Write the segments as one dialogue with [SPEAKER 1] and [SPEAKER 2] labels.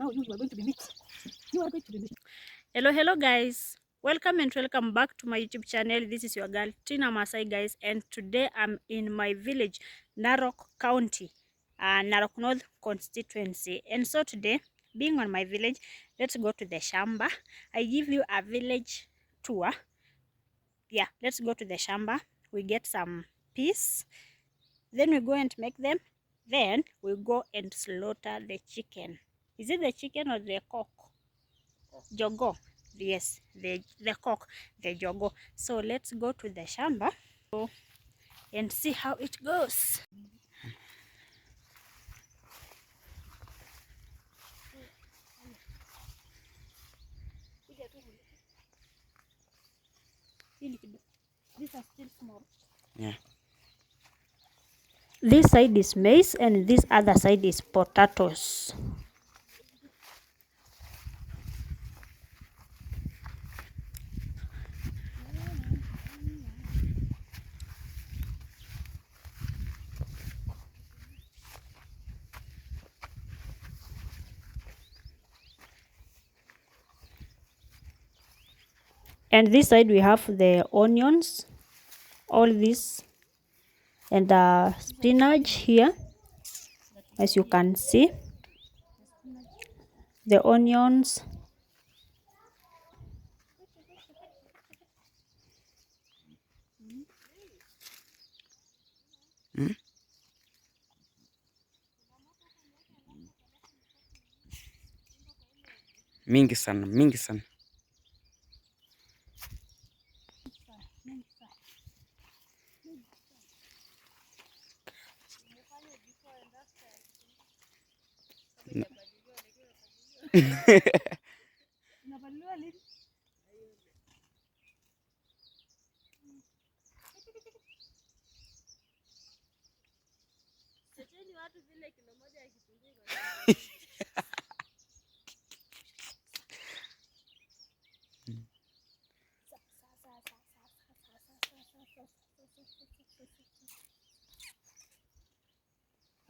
[SPEAKER 1] Now you are going to be meat. You are going to be meat. Hello guys. Welcome back to my YouTube channel. This is your girl Tina Masai, guys, and today I'm in my village, Narok County, Narok North constituency. And so today, being on my village, let's go to the shamba. I give you a village tour. Yeah, let's go to the shamba. We get some peas, then we go and make them, then we go and slaughter the chicken. Is it the chicken or the cock? Jogo. Yes, the cock, the jogo. So let's go to the shamba and see how it goes. These are still small.
[SPEAKER 2] Yeah.
[SPEAKER 1] This side is maize and this other side is potatoes. And this side we have the onions, all this, and the spinach here, as you can see, the onions.
[SPEAKER 2] Mingi sana, mingi sana.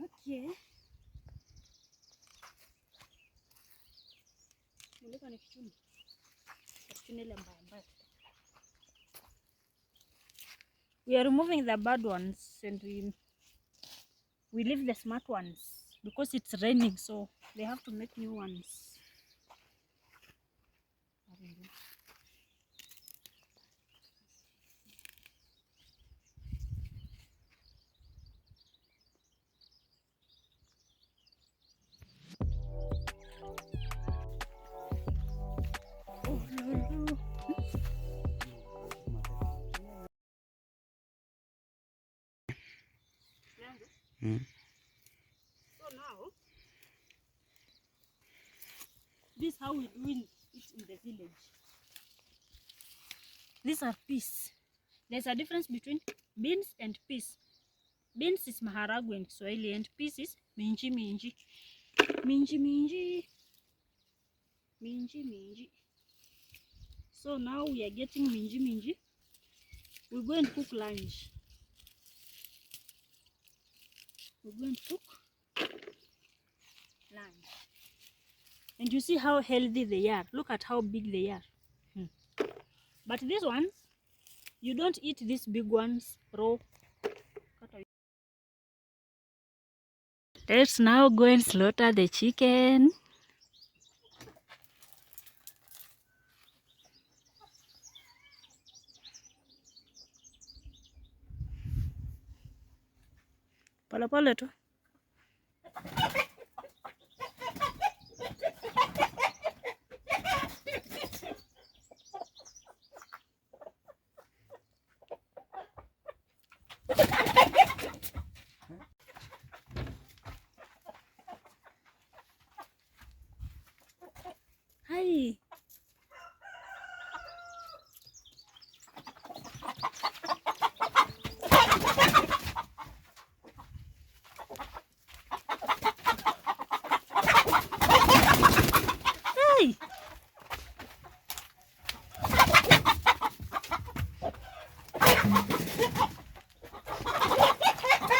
[SPEAKER 1] Okay. We are removing the bad ones and we leave the smart ones because it's raining, so they have to make new ones. So now, this is how we do it in the village. These are peas. There's a difference between beans and peas. Beans is maharagwe in Kiswahili and peas is minji minji. Minji minji. Minji minji. So now we are getting minji minji. We're going to cook lunch. We're going to cook lunch. And you see how healthy they are. Look at how big they are. But these ones, you don't eat these big ones raw. Let's now go and slaughter the chicken. Pole pole tu. Hi. Hi.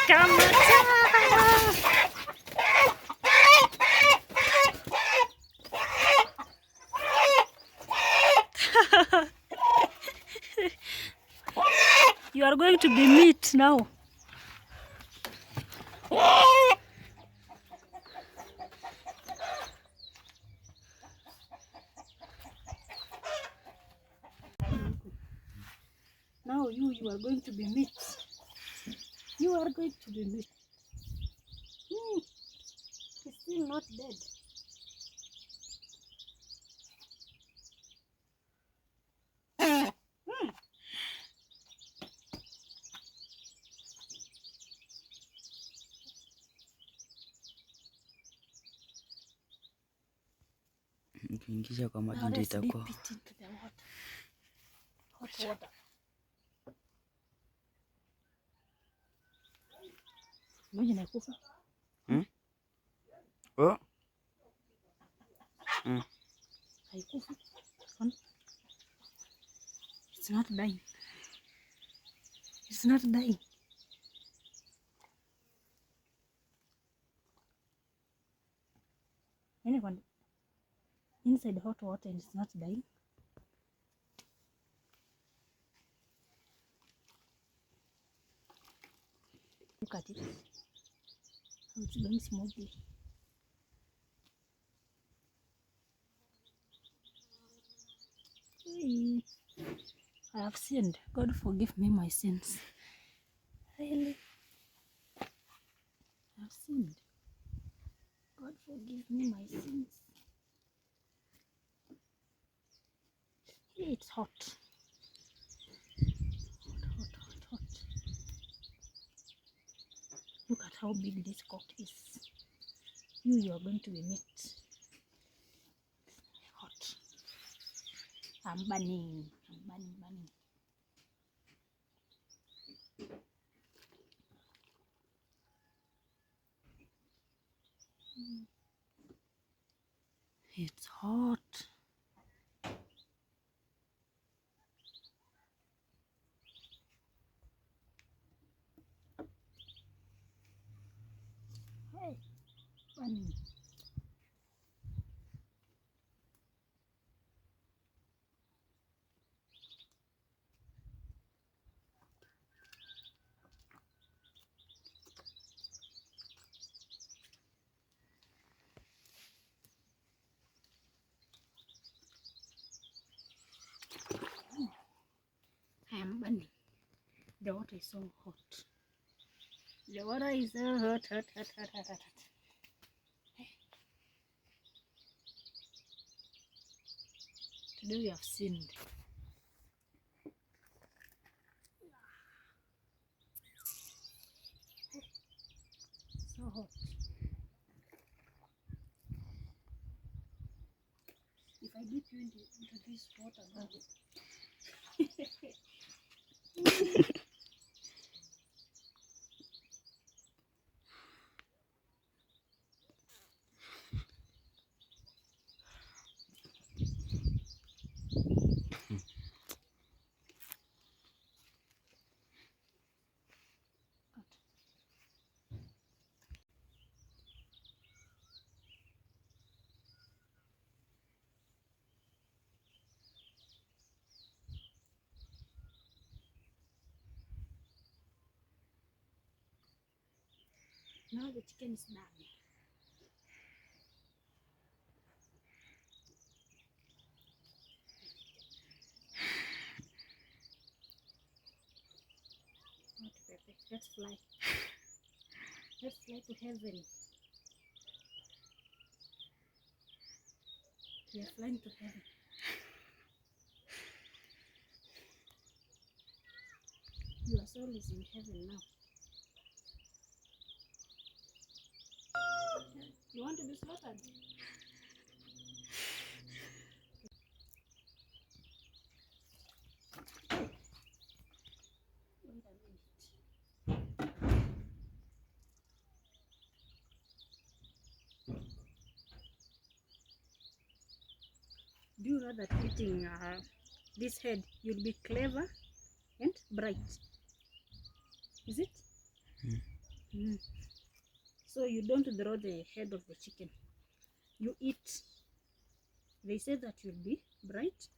[SPEAKER 1] Come on. are going to be meat now. Now you are going to be meat. You are going to be meat. He's still not dead.
[SPEAKER 2] Ukiingisha kwa maji
[SPEAKER 1] Now
[SPEAKER 2] ndio
[SPEAKER 1] let's dip
[SPEAKER 2] itakuwa.
[SPEAKER 1] it into the water. Hot water. Maji nakufa.
[SPEAKER 2] Oh.
[SPEAKER 1] Haikufa. It's not dying. It's not dying. Anyone inside hot water and it's not dying. Look at it. How it's going smoothly. I have sinned. God forgive me my sins. Really? I have sinned. God forgive me my sins. It's hot. Hot. Look at how big this cock is. You are going to be meat. Hot. I'm burning. Burning. It's hot. Hey, burning. I am burning. The water is so hot. The water is so hot. Today we have sinned. So hot. If I dip you into this water now. Now the chicken is done. Not perfect. Let's fly. Let's fly to heaven. We are flying to heaven. Your soul is in heaven now. You want to be slaughtered? Wait a minute. Do you know that eating this head, you'll be clever and bright? Is it? So you don't throw the head of the chicken. You eat. They say that you'll be bright,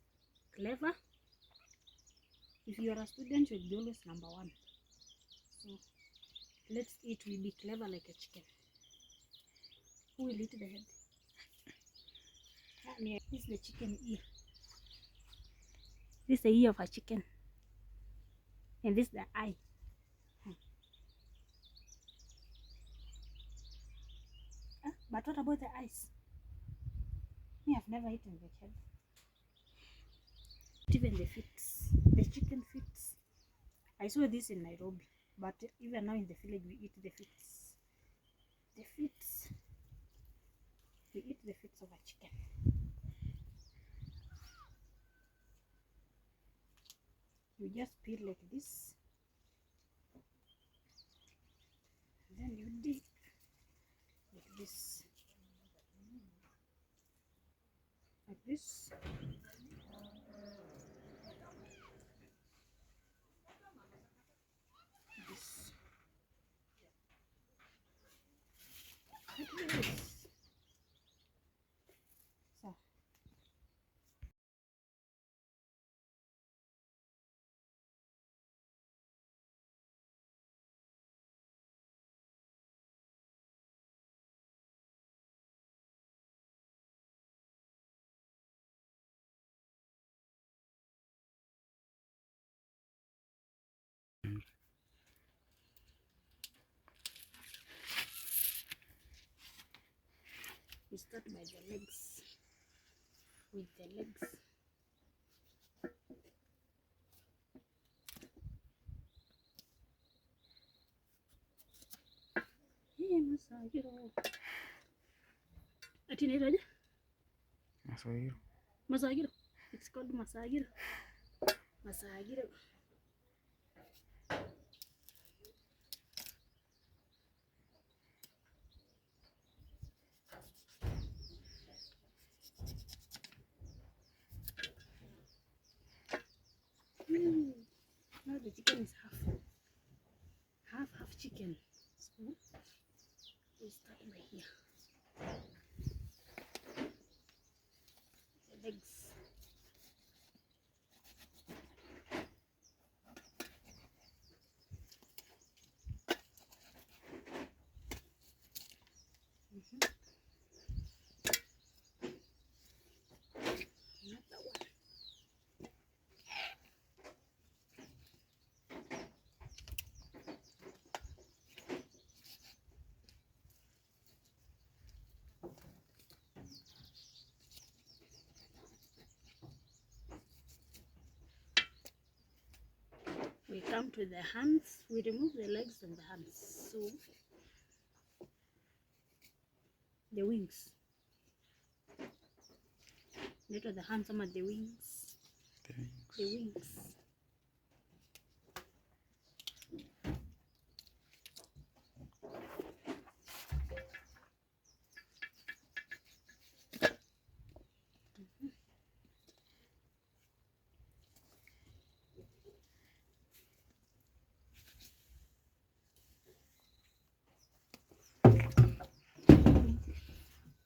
[SPEAKER 1] clever, If you are a student, you'll be always number one. So let's eat. We'll be clever like a chicken. Who will eat the head? This is the chicken ear. This is the ear of a chicken. And this is the eye. But what about the eyes? Me, I've never eaten the head. Even the feet. The chicken feet. I saw this in Nairobi. But even now in the village, we eat the feet. The feet. We eat the feet of a chicken. You just peel like this. And then you dip like this. Like this. Like this. So. We start by the legs. With the legs. Hey, masagiro. Atinaitaje?
[SPEAKER 2] Masagiro.
[SPEAKER 1] Masagiro. It's called masagiro. Masagiro. Now the chicken is half chicken. So we start by here. The legs. Another one. We come to the hands. We remove the legs and the hands. So the wings. Later the hands, some of the wings. The wings.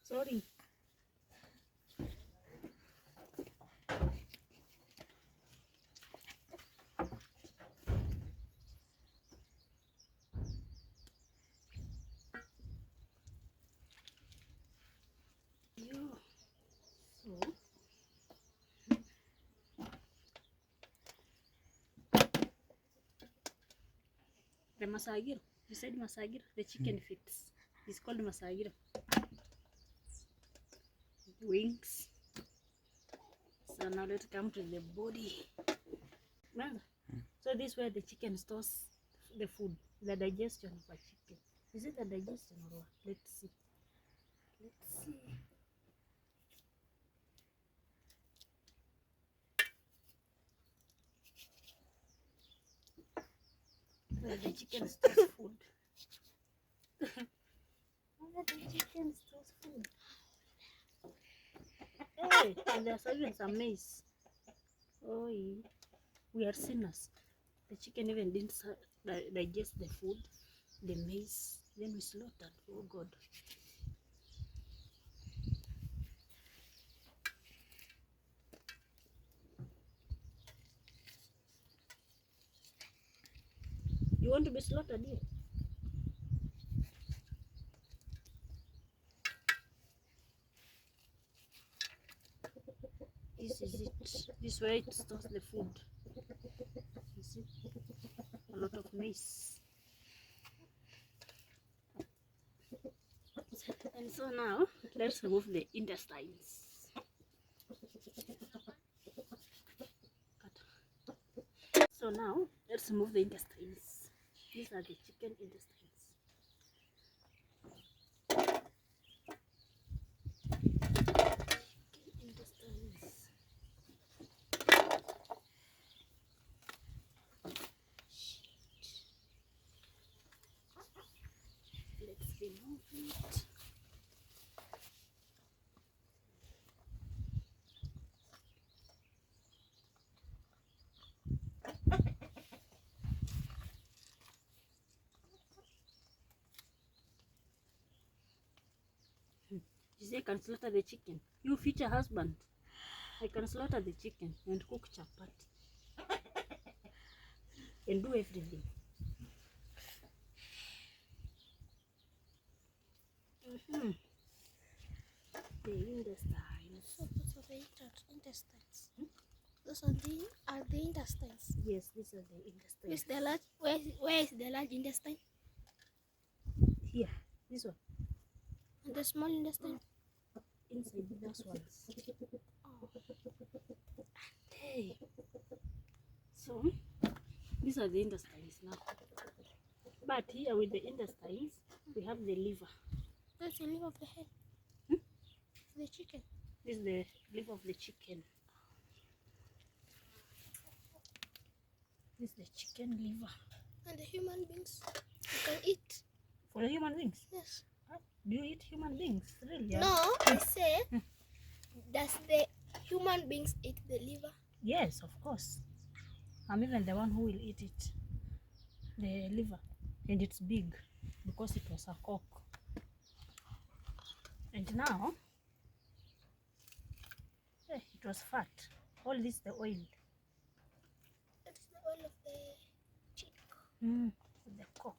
[SPEAKER 1] Sorry. So the masagiro. You said masagiro. The chicken feet. It's called masagiro. Wings. So now let's come to the body. So this is where the chicken stores the food, the digestion of a chicken. Is it the digestion or what? Let's see. Let's see. Where the chicken stores food. Where the chicken stores food. Hey, and there's even some maize. Oh, we are sinners. The chicken even didn't digest the food, the maize. Then we slaughtered. Oh God. going to be slaughtered here. This is it. This way it stores the food. You see? A lot of maize. And so now, let's remove the intestines. So now, let's remove the intestines. These are the chicken intestines. Chicken intestines. Let's remove it. You say I can slaughter the chicken. You future husband. I can slaughter the chicken and cook chapati. And do everything. The intestines.
[SPEAKER 3] So those are the intestines. Those are the intestines.
[SPEAKER 1] Yes, these are the intestines.
[SPEAKER 3] Where is the large intestine?
[SPEAKER 1] Here, this one.
[SPEAKER 3] And the small intestine?
[SPEAKER 1] Inside those ones.
[SPEAKER 3] Oh.
[SPEAKER 1] Hey. So, these are the intestines now. But here with the intestines, we have the liver.
[SPEAKER 3] That's the liver of the head. The chicken.
[SPEAKER 1] This is the liver of the chicken. This is the chicken liver.
[SPEAKER 3] And the human beings you can eat.
[SPEAKER 1] For the human beings?
[SPEAKER 3] Yes.
[SPEAKER 1] Do you eat human beings? Really?
[SPEAKER 3] No, I say, does the human beings eat the liver?
[SPEAKER 1] Yes, of course. I'm even the one who will eat it. The liver. And it's big because it was a cock. And now, it was fat. All this the oil.
[SPEAKER 3] That's the oil of the chick.
[SPEAKER 1] The cock.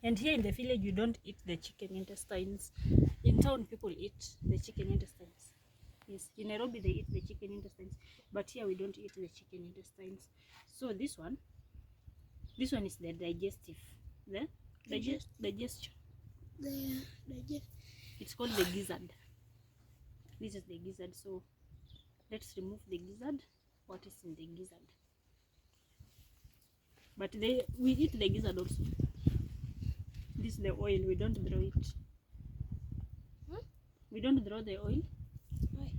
[SPEAKER 1] And here in the village, you don't eat the chicken intestines. In town, people eat the chicken intestines. Yes, in Nairobi, they eat the chicken intestines. But here, we don't eat the chicken intestines. So this one is the digestive. The digestion. It's called the gizzard. This is the gizzard. So let's remove the gizzard. What is in the gizzard? But we eat the gizzard also. This is the oil. We don't throw it. We don't throw the oil.
[SPEAKER 3] Why?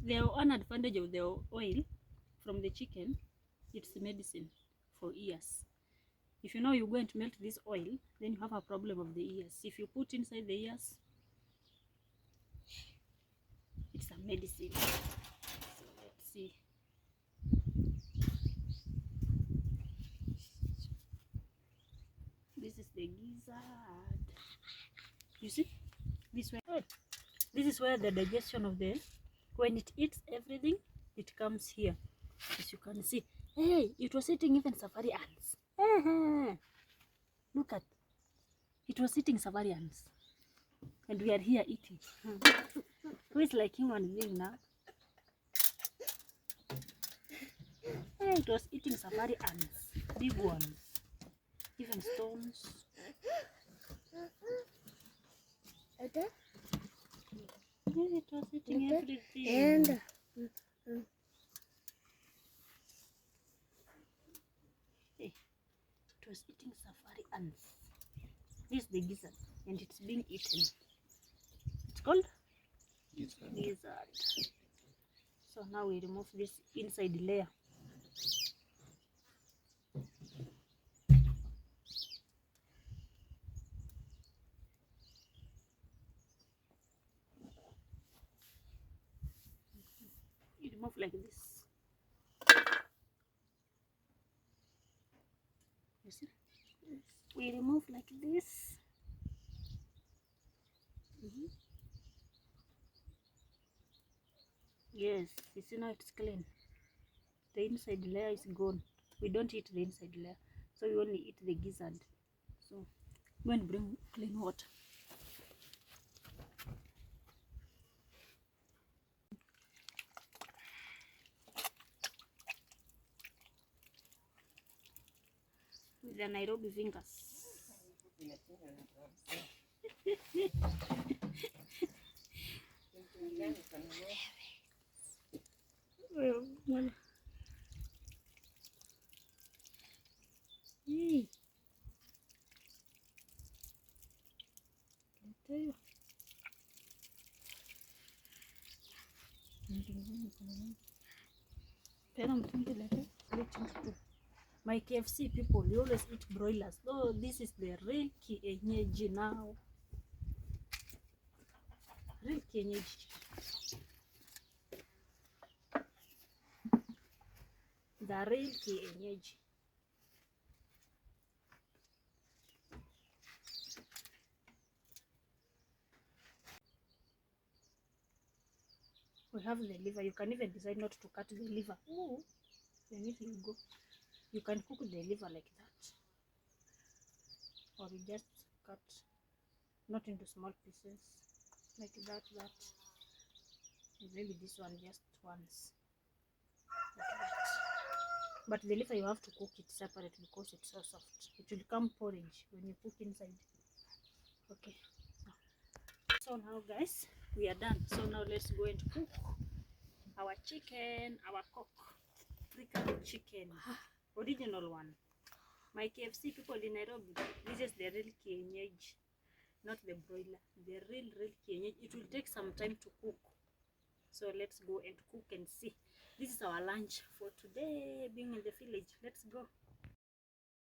[SPEAKER 1] The one advantage of the oil from the chicken, it's medicine for ears. If you know you're going to melt this oil, then you have a problem of the ears. If you put inside the ears, it's a medicine. So let's see. This is the gizzard. You see? This way. This is where the digestion of the, when it eats everything, it comes here. As you can see. Hey, it was eating even safari ants. Look at, it was eating safari ants. And we are here eating. Who is like human being now? Hey, it was eating safari ants. Big ones. Even stones.
[SPEAKER 3] Okay.
[SPEAKER 1] Yes, it was eating
[SPEAKER 3] Okay.
[SPEAKER 1] everything.
[SPEAKER 3] And
[SPEAKER 1] Hey, it was eating safari ants. This is the gizzard, and it's being eaten. It's called gizzard. So now we remove this inside layer. You remove like this. You see? We remove like this. Yes, you see now it's clean. The inside layer is gone. We don't eat the inside layer, so we only eat the gizzard. So go and bring clean water. With the Nairobi fingers. Well, yay. My KFC people, you always eat broilers. Oh, this is the real kienyeji now. Real kienyeji. The real kienyeji. We have the liver. You can even decide not to cut the liver. Oh, then if you go, you can cook the liver like that, or you just cut not into small pieces like that. And maybe this one just once like that. But the liver you have to cook it separate because it's so soft. It will come porridge when you cook inside. Okay. So now guys, we are done. So now let's go and cook our chicken, our cock African chicken, original one. My KFC people in Nairobi, this is the real kienyeji, not the broiler. The real kienyeji. It will take some time to cook. So let's go and cook and see. This is our lunch for today, being in the village. Let's go.